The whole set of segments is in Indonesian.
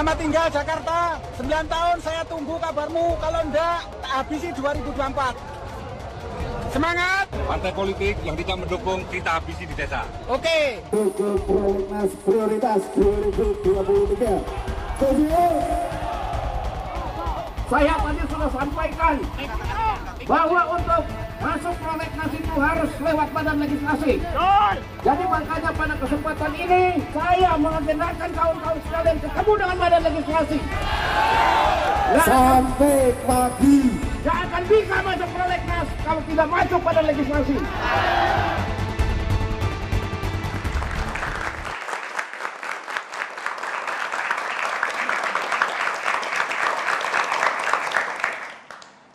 Selamat tinggal Jakarta, 9 tahun saya tunggu kabarmu, kalau enggak habisi 2024. Semangat! Partai politik yang tidak mendukung kita habisi di desa. Oke. Prolegnas prioritas 2023. Saya tadi sudah sampaikan bahwa untuk masuk prolegnas itu harus lewat badan legislasi. Jadi makanya pada kesempatan ini saya mengagendakan kawan-kawan sekalian ketemu dengan badan legislasi. Sampai pagi. Tidak akan bisa masuk prolegnas kalau tidak masuk badan legislasi.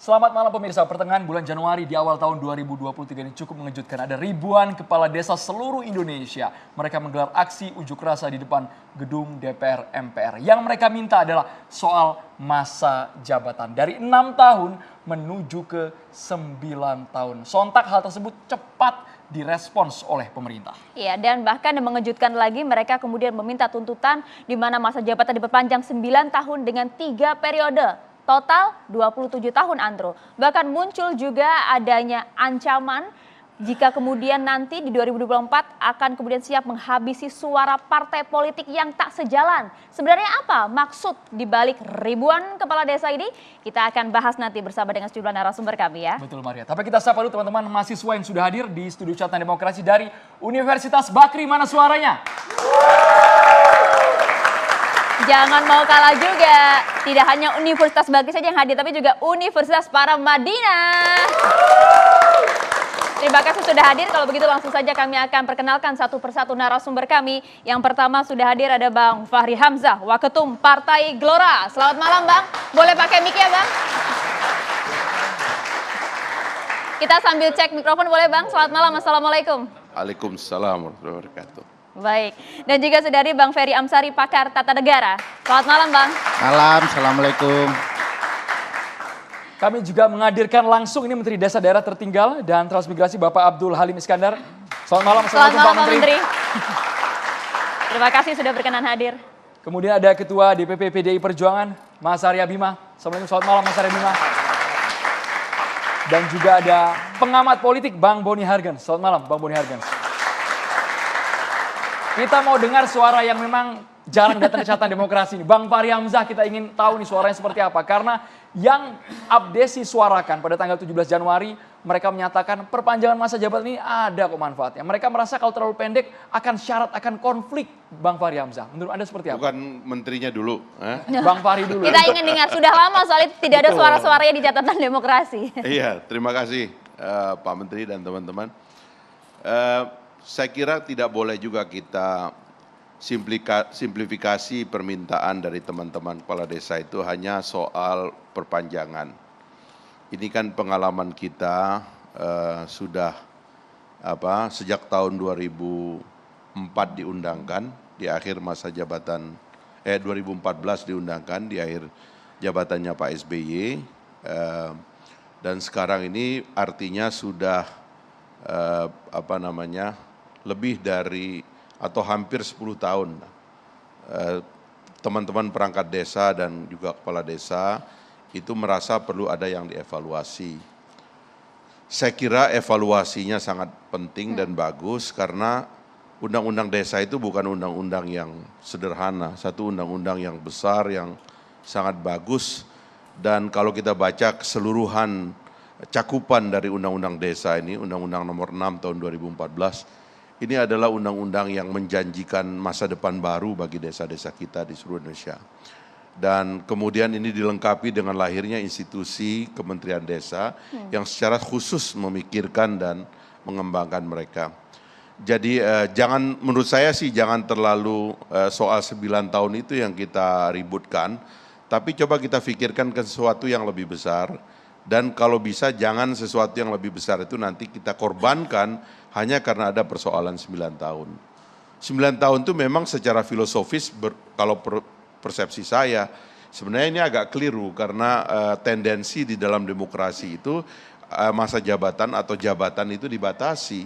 Selamat malam pemirsa, pertengahan bulan Januari di awal tahun 2023 ini cukup mengejutkan. Ada ribuan kepala desa seluruh Indonesia. Mereka menggelar aksi unjuk rasa di depan gedung DPR MPR. Yang mereka minta adalah soal masa jabatan. Dari 6 tahun menuju ke 9 tahun. Sontak hal tersebut cepat direspons oleh pemerintah. Iya, dan bahkan yang mengejutkan lagi mereka kemudian meminta tuntutan di mana masa jabatan diperpanjang 9 tahun dengan 3 periode. Total 27 tahun, Andro. Bahkan muncul juga adanya ancaman jika kemudian nanti di 2024 akan kemudian siap menghabisi suara partai politik yang tak sejalan. Sebenarnya apa maksud dibalik ribuan kepala desa ini? Kita akan bahas nanti bersama dengan sejumlah narasumber kami ya. Betul Maria. Tapi kita sapa dulu teman-teman mahasiswa yang sudah hadir di studio Catatan Demokrasi dari Universitas Bakri. Mana suaranya? Jangan mau kalah juga. Tidak hanya Universitas Bakri saja yang hadir, tapi juga Universitas Paramadina. Terima kasih sudah hadir. Kalau begitu langsung saja kami akan perkenalkan satu persatu narasumber kami. Yang pertama sudah hadir ada Bang Fahri Hamzah, Waketum Partai Gelora. Selamat malam Bang. Boleh pakai mic ya Bang? Kita sambil cek mikrofon boleh Bang? Selamat malam, Assalamualaikum. Waalaikumsalam warahmatullahi wabarakatuh. Baik, dan juga sudah hadir Bang Ferry Amsari, pakar tata negara. Selamat malam Bang. Malam, assalamualaikum. Kami juga menghadirkan langsung ini Menteri Desa Daerah Tertinggal dan Transmigrasi Bapak Abdul Halim Iskandar. Selamat malam, Selamat malam Pak Menteri. Terima kasih sudah berkenan hadir. Kemudian ada Ketua DPP PDI Perjuangan, Mas Arya Bima. Assalamualaikum, selamat malam Mas Arya Bima. Dan juga ada pengamat politik Bang Boni Hargens. Selamat malam Bang Boni Hargens. Kita mau dengar suara yang memang jarang datang ke Catatan Demokrasi ini. Bang Fahri Hamzah, kita ingin tahu nih suaranya seperti apa. Karena yang Abdesi suarakan pada tanggal 17 Januari, mereka menyatakan perpanjangan masa jabatan ini ada kok manfaatnya. Mereka merasa kalau terlalu pendek akan syarat, akan konflik. Bang Fahri Hamzah, menurut Anda seperti apa? Bukan menterinya dulu. Bang Fahri dulu. Kita ingin dengar, sudah lama soal itu tidak ada suara-suaranya di Catatan Demokrasi. Iya, terima kasih Pak Menteri dan teman-teman. Saya kira tidak boleh juga kita simplifikasi permintaan dari teman-teman kepala desa itu hanya soal perpanjangan. Ini kan pengalaman kita sudah sejak tahun 2004 diundangkan di akhir masa jabatan 2014 diundangkan di akhir jabatannya Pak SBY dan sekarang ini artinya sudah lebih dari atau hampir 10 tahun teman-teman perangkat desa dan juga kepala desa itu merasa perlu ada yang dievaluasi. Saya kira evaluasinya sangat penting dan bagus karena undang-undang desa itu bukan undang-undang yang sederhana, satu undang-undang yang besar yang sangat bagus dan kalau kita baca keseluruhan cakupan dari undang-undang desa ini, undang-undang nomor 6 tahun 2014, ini adalah undang-undang yang menjanjikan masa depan baru bagi desa-desa kita di seluruh Indonesia. Dan kemudian ini dilengkapi dengan lahirnya institusi Kementerian Desa yang secara khusus memikirkan dan mengembangkan mereka. Jadi menurut saya sih jangan terlalu soal 9 tahun itu yang kita ributkan, tapi coba kita pikirkan ke sesuatu yang lebih besar. Dan kalau bisa jangan sesuatu yang lebih besar itu nanti kita korbankan hanya karena ada persoalan 9 tahun. 9 tahun itu memang secara filosofis kalau persepsi saya sebenarnya ini agak keliru karena tendensi di dalam demokrasi itu masa jabatan atau jabatan itu dibatasi.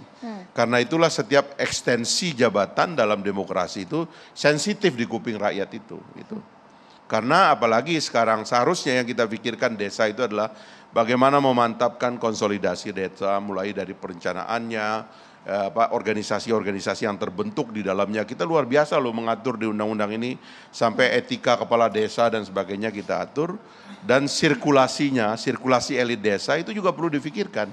Karena itulah setiap ekstensi jabatan dalam demokrasi itu sensitif di kuping rakyat itu. Karena apalagi sekarang seharusnya yang kita pikirkan desa itu adalah bagaimana memantapkan konsolidasi desa mulai dari perencanaannya, organisasi-organisasi yang terbentuk di dalamnya. Kita luar biasa loh mengatur di undang-undang ini, sampai etika kepala desa dan sebagainya kita atur. Dan sirkulasinya, sirkulasi elit desa itu juga perlu difikirkan.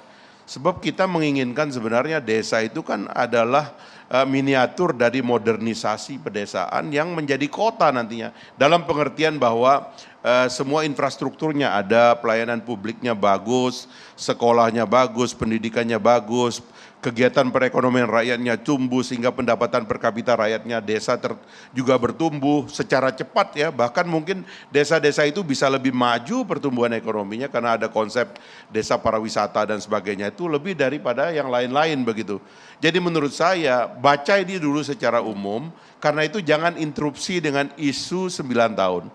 Sebab kita menginginkan sebenarnya desa itu kan adalah miniatur dari modernisasi pedesaan yang menjadi kota nantinya. Dalam pengertian bahwa semua infrastrukturnya ada, pelayanan publiknya bagus, sekolahnya bagus, pendidikannya bagus, kegiatan perekonomian rakyatnya tumbuh sehingga pendapatan per kapita rakyatnya desa juga bertumbuh secara cepat ya. Bahkan mungkin desa-desa itu bisa lebih maju pertumbuhan ekonominya karena ada konsep desa pariwisata dan sebagainya, itu lebih daripada yang lain-lain begitu. Jadi menurut saya baca ini dulu secara umum, karena itu jangan interupsi dengan isu 9 tahun.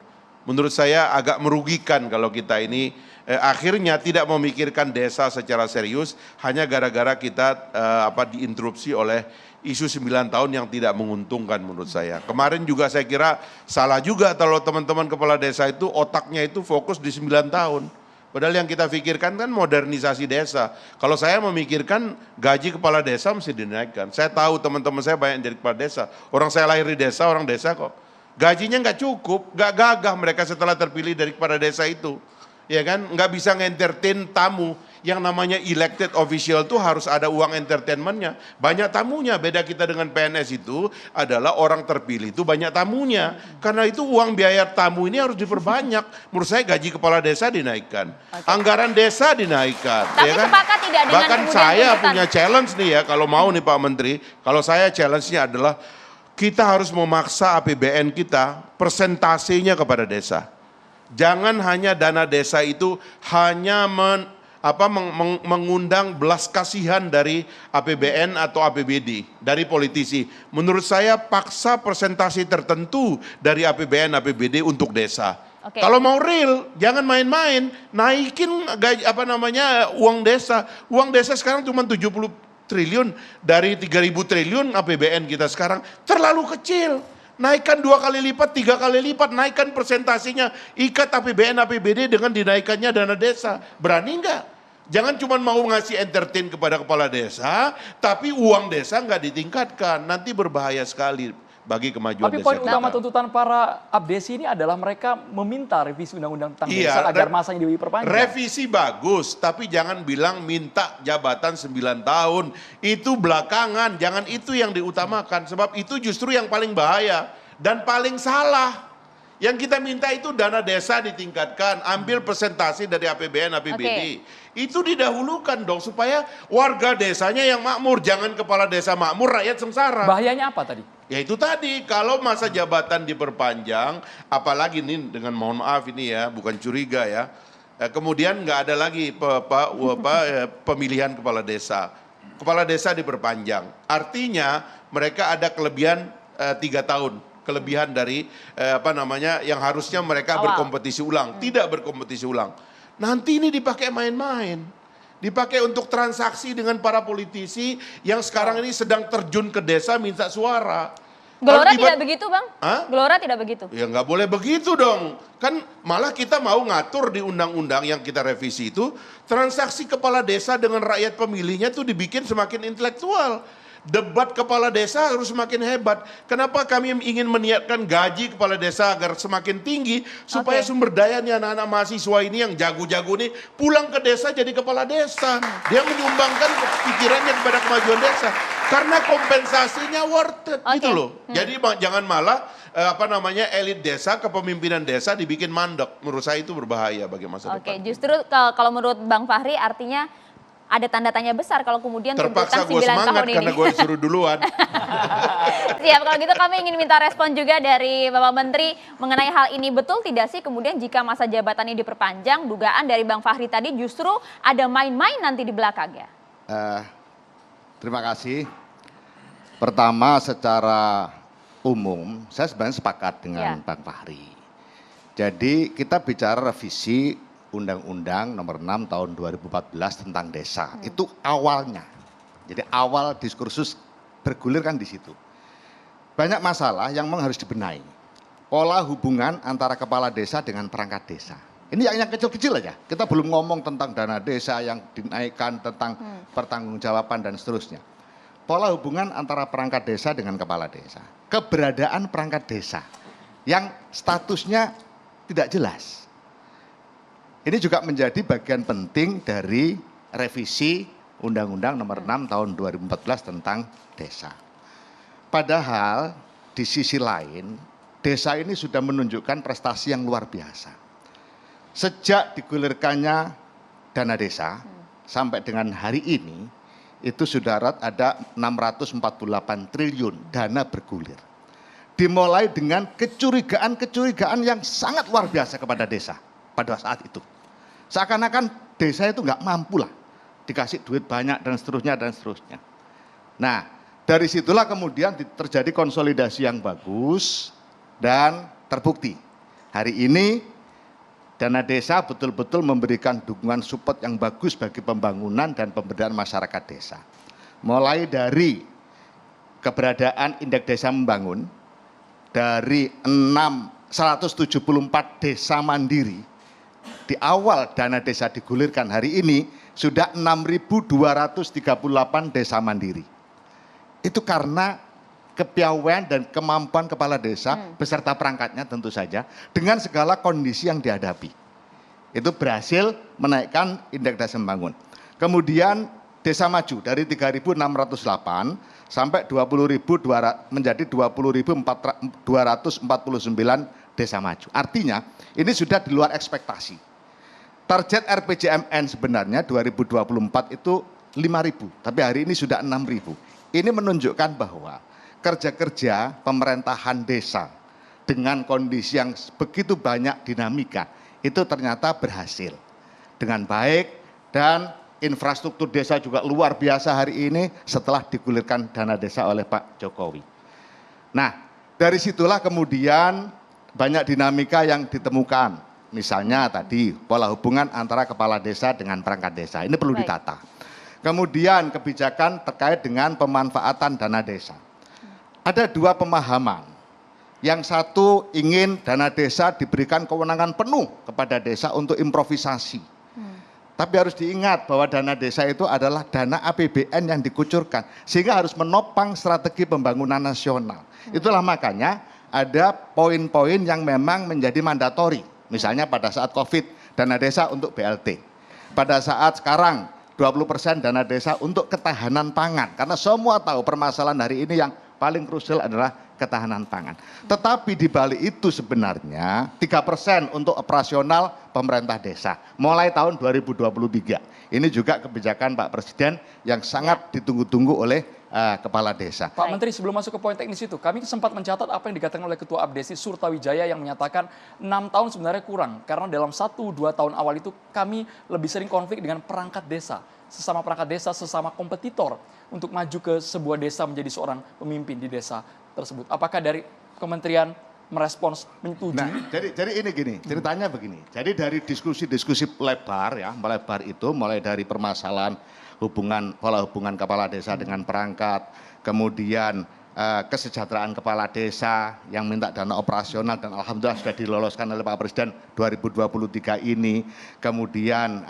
Menurut saya agak merugikan kalau kita ini akhirnya tidak memikirkan desa secara serius hanya gara-gara kita diinterupsi oleh isu 9 tahun yang tidak menguntungkan menurut saya. Kemarin juga saya kira salah juga kalau teman-teman kepala desa itu otaknya itu fokus di 9 tahun. Padahal yang kita pikirkan kan modernisasi desa. Kalau saya memikirkan gaji kepala desa mesti dinaikkan. Saya tahu teman-teman saya banyak jadi kepala desa. Orang saya lahir di desa, orang desa kok. Gajinya nggak cukup, nggak gagah mereka setelah terpilih dari kepala desa itu. Ya kan, nggak bisa nge-entertain tamu. Yang namanya elected official tuh harus ada uang entertainmentnya. Banyak tamunya, beda kita dengan PNS itu adalah orang terpilih itu banyak tamunya. Karena itu uang biaya tamu ini harus diperbanyak. Menurut saya gaji kepala desa dinaikkan. Anggaran desa dinaikkan. Tapi ya kan? sepakat tidak dengan Bahkan kemudian saya tuntutan? punya challenge nih ya, kalau mau nih Pak Menteri, kalau saya challenge-nya adalah kita harus memaksa APBN kita persentasenya kepada desa. Jangan hanya dana desa itu hanya mengundang belas kasihan dari APBN atau APBD, dari politisi. Menurut saya paksa persentase tertentu dari APBN, APBD untuk desa. Oke. Kalau mau real, jangan main-main, naikin uang desa. Uang desa sekarang cuma 70 triliun dari 3.000 triliun APBN kita sekarang, terlalu kecil. Naikkan 2 kali lipat, 3 kali lipat, naikkan persentasenya, ikat APBN, APBD dengan dinaikannya dana desa. Berani enggak? Jangan cuma mau ngasih entertain kepada kepala desa, tapi uang desa enggak ditingkatkan, nanti berbahaya sekali bagi kemajuan Tapi desa poin kita. utama tuntutan para abdesi ini adalah mereka meminta revisi undang-undang tentang desa agar masanya diperpanjang. Revisi bagus, tapi jangan bilang minta jabatan 9 tahun. Itu belakangan, jangan itu yang diutamakan. Sebab itu justru yang paling bahaya dan paling salah. Yang kita minta itu dana desa ditingkatkan, ambil persentase dari APBN, APBD. Itu didahulukan dong supaya warga desanya yang makmur, jangan kepala desa makmur, rakyat sengsara. Bahayanya apa tadi? Ya itu tadi, kalau masa jabatan diperpanjang, apalagi ini dengan mohon maaf ini ya, bukan curiga ya, kemudian nggak ada lagi pemilihan kepala desa. Kepala desa diperpanjang, artinya mereka ada kelebihan 3 tahun, kelebihan dari yang harusnya mereka berkompetisi ulang, tidak berkompetisi ulang. Nanti ini dipakai main-main. Dipakai untuk transaksi dengan para politisi yang sekarang ini sedang terjun ke desa minta suara. Gelora tidak begitu Bang? Hah? Gelora tidak begitu? Ya nggak boleh begitu dong. Kan malah kita mau ngatur di undang-undang yang kita revisi itu, transaksi kepala desa dengan rakyat pemilihnya tuh dibikin semakin intelektual. Debat kepala desa harus semakin hebat. Kenapa kami ingin meniatkan gaji kepala desa agar semakin tinggi, supaya sumber dayanya anak-anak mahasiswa ini yang jago-jago ini pulang ke desa jadi kepala desa. Dia menyumbangkan pikirannya kepada kemajuan desa. Karena kompensasinya worth it gitu loh. Jadi jangan malah elit desa, kepemimpinan desa dibikin mandek. Menurut saya itu berbahaya bagi masa depan. Justru kalau menurut Bang Fahri artinya ada tanda tanya besar kalau kemudian terpaksa tuntutan 9 gue semangat tahun ini. karena gue disuruh duluan. Siap, kalau gitu kami ingin minta respon juga dari Bapak Menteri mengenai hal ini. Betul tidak sih kemudian jika masa jabatan ini diperpanjang, dugaan dari Bang Fahri tadi justru ada main-main nanti di belakangnya? Terima kasih. Pertama secara umum saya sebenarnya sepakat dengan Bang Fahri. Jadi kita bicara revisi Undang-Undang Nomor 6 Tahun 2014 tentang desa. Itu awalnya. Jadi awal diskursus bergulir kan di situ. Banyak masalah yang memang harus dibenahi. pola hubungan antara kepala desa dengan perangkat desa. Ini yang kecil-kecil aja. Kita belum ngomong tentang dana desa yang dinaikkan, tentang pertanggungjawaban dan seterusnya. Pola hubungan antara perangkat desa dengan kepala desa. Keberadaan perangkat desa yang statusnya tidak jelas. Ini juga menjadi bagian penting dari revisi Undang-Undang Nomor 6 Tahun 2014 tentang desa. Padahal di sisi lain, desa ini sudah menunjukkan prestasi yang luar biasa. Sejak digulirkannya dana desa sampai dengan hari ini, itu sudah ada 648 triliun dana bergulir. Dimulai dengan kecurigaan-kecurigaan yang sangat luar biasa kepada desa pada saat itu. Seakan-akan desa itu nggak mampu lah, dikasih duit banyak dan seterusnya dan seterusnya. Nah, dari situlah kemudian terjadi konsolidasi yang bagus dan terbukti. Hari ini dana desa betul-betul memberikan dukungan support yang bagus bagi pembangunan dan pemberdayaan masyarakat desa. Mulai dari keberadaan Indeks Desa Membangun, dari 174 desa mandiri, di awal dana desa digulirkan hari ini, sudah 6.238 desa mandiri. Itu karena kepiawaian dan kemampuan kepala desa beserta perangkatnya tentu saja dengan segala kondisi yang dihadapi. Itu berhasil menaikkan Indeks Desa Membangun. Kemudian desa maju dari 3.608 sampai 20.200 menjadi 20.249 desa maju. Artinya ini sudah di luar ekspektasi. Target RPJMN sebenarnya 2024 itu 5.000, tapi hari ini sudah 6.000. Ini menunjukkan bahwa kerja-kerja pemerintahan desa dengan kondisi yang begitu banyak dinamika itu ternyata berhasil dengan baik, dan infrastruktur desa juga luar biasa hari ini setelah digulirkan dana desa oleh Pak Jokowi. Nah, dari situlah kemudian banyak dinamika yang ditemukan. Misalnya tadi pola hubungan antara kepala desa dengan perangkat desa, ini perlu ditata. Kemudian kebijakan terkait dengan pemanfaatan dana desa. Ada dua pemahaman. Yang satu ingin dana desa diberikan kewenangan penuh kepada desa untuk improvisasi. Tapi harus diingat bahwa dana desa itu adalah dana APBN yang dikucurkan. Sehingga harus menopang strategi pembangunan nasional. Itulah makanya ada poin-poin yang memang menjadi mandatori. Misalnya pada saat COVID, dana desa untuk BLT. Pada saat sekarang, 20% dana desa untuk ketahanan pangan. Karena semua tahu permasalahan hari ini yang paling krusial adalah ketahanan pangan. Tetapi di balik itu sebenarnya 3% untuk operasional pemerintah desa mulai tahun 2023. Ini juga kebijakan Pak Presiden yang sangat ditunggu-tunggu oleh kepala desa. Pak Menteri, sebelum masuk ke poin teknis itu, kami sempat mencatat apa yang dikatakan oleh Ketua Abdesi Surtawijaya yang menyatakan 6 tahun sebenarnya kurang. Karena dalam 1-2 tahun awal itu kami lebih sering konflik dengan perangkat desa. Sesama perangkat desa, sesama kompetitor untuk maju ke sebuah desa menjadi seorang pemimpin di desa tersebut. Apakah dari kementerian merespons, menyetujui? Nah, jadi ini gini, ceritanya begini. Jadi dari diskusi-diskusi lebar ya, melebar itu mulai dari permasalahan pola hubungan kepala desa dengan perangkat, kemudian kesejahteraan kepala desa yang minta dana operasional dan alhamdulillah sudah diloloskan oleh Pak Presiden 2023 ini, kemudian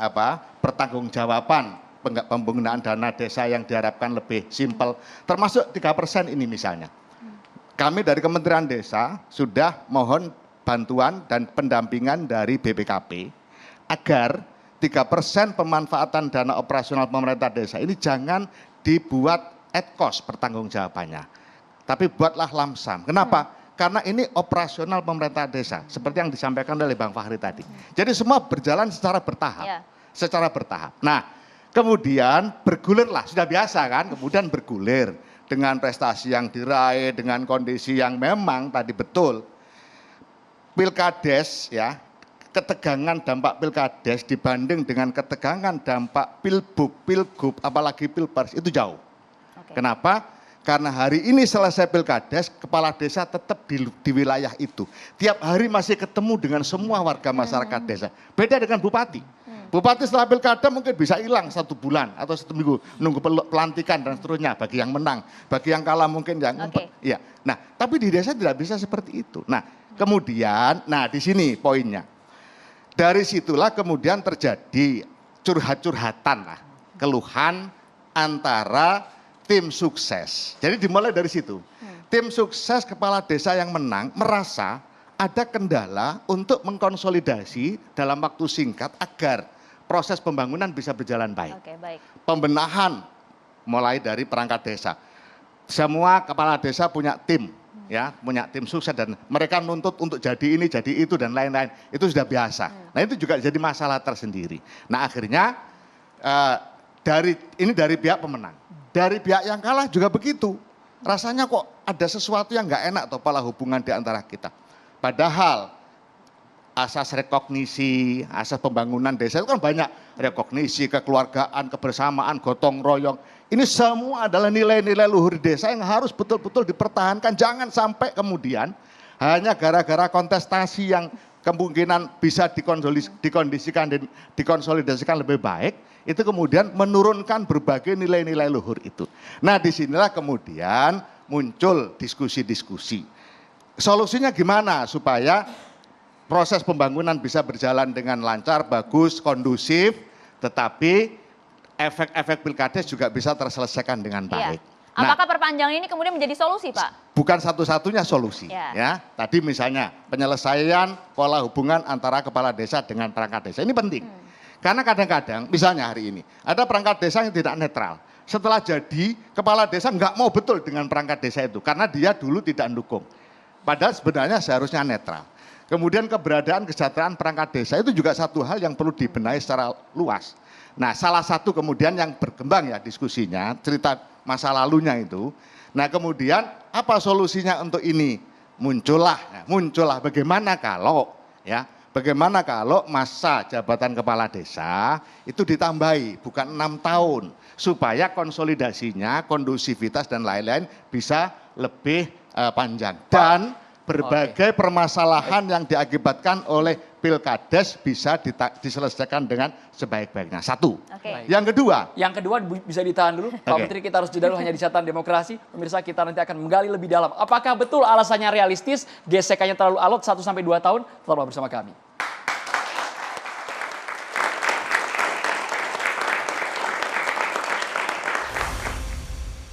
pertanggungjawaban penggunaan dana desa yang diharapkan lebih simpel, termasuk 3% ini misalnya. Kami dari Kementerian Desa sudah mohon bantuan dan pendampingan dari BPKP agar 3% pemanfaatan dana operasional pemerintah desa ini jangan dibuat ad cost pertanggungjawabannya, tapi buatlah lamsam. Kenapa? Karena ini operasional pemerintah desa, seperti yang disampaikan oleh Bang Fahri tadi. Jadi semua berjalan secara bertahap, secara bertahap. Nah, kemudian bergulirlah, sudah biasa kan, kemudian bergulir dengan prestasi yang diraih, dengan kondisi yang memang tadi betul. Pilkades ya, ketegangan dampak pilkades dibanding dengan ketegangan dampak pilbub, pilgub, apalagi pilpres itu jauh. Kenapa? Karena hari ini selesai pilkades, kepala desa tetap di wilayah itu. Tiap hari masih ketemu dengan semua warga masyarakat desa. Beda dengan bupati. Bupati setelah pilkada mungkin bisa hilang 1 bulan atau 1 minggu, nunggu pelantikan dan seterusnya bagi yang menang, bagi yang kalah mungkin yang ngumpet. Iya. Nah, tapi di desa tidak bisa seperti itu. Nah, Kemudian, nah di sini poinnya. Dari situlah kemudian terjadi curhat-curhatan lah, keluhan antara tim sukses. Jadi dimulai dari situ. Tim sukses kepala desa yang menang merasa ada kendala untuk mengkonsolidasi dalam waktu singkat agar proses pembangunan bisa berjalan baik. Oke, baik. Pembenahan mulai dari perangkat desa. Semua kepala desa punya tim, ya, punya tim sukses dan mereka nuntut untuk jadi ini, jadi itu dan lain-lain. Itu sudah biasa. Nah itu juga jadi masalah tersendiri. Nah akhirnya dari pihak pemenang, dari pihak yang kalah juga begitu. Rasanya kok ada sesuatu yang nggak enak toh pola hubungan di antara kita. Padahal asas rekognisi, asas pembangunan desa itu kan banyak. Rekognisi, kekeluargaan, kebersamaan, gotong royong. Ini semua adalah nilai-nilai luhur desa yang harus betul-betul dipertahankan. Jangan sampai kemudian hanya gara-gara kontestasi yang kemungkinan bisa dikonsolidasikan lebih baik, itu kemudian menurunkan berbagai nilai-nilai luhur itu. Nah disinilah kemudian muncul diskusi-diskusi. Solusinya gimana supaya proses pembangunan bisa berjalan dengan lancar, bagus, kondusif, tetapi efek-efek pilkades juga bisa terselesaikan dengan baik. Iya. Apakah perpanjangan ini kemudian menjadi solusi, Pak? Bukan satu-satunya solusi. Ya. Tadi misalnya penyelesaian pola hubungan antara kepala desa dengan perangkat desa. Ini penting. Karena kadang-kadang, misalnya hari ini, ada perangkat desa yang tidak netral. Setelah jadi, kepala desa nggak mau betul dengan perangkat desa itu. Karena dia dulu tidak mendukung. Padahal sebenarnya seharusnya netral. Kemudian keberadaan kesejahteraan perangkat desa itu juga satu hal yang perlu dibenahi secara luas. Nah salah satu kemudian yang berkembang ya diskusinya, cerita masa lalunya itu. Nah kemudian apa solusinya untuk ini? Muncullah bagaimana kalau masa jabatan kepala desa itu ditambahi bukan 6 tahun. Supaya konsolidasinya, kondusivitas dan lain-lain bisa lebih panjang. Dan berbagai permasalahan yang diakibatkan oleh pilkades bisa diselesaikan dengan sebaik-baiknya. Satu. Yang kedua bisa ditahan dulu. Pak Menteri, kita harus jeda dulu hanya di Catatan Demokrasi. Pemirsa, kita nanti akan menggali lebih dalam. Apakah betul alasannya realistis, gesekannya terlalu alot 1-2 tahun? Tetaplah bersama kami.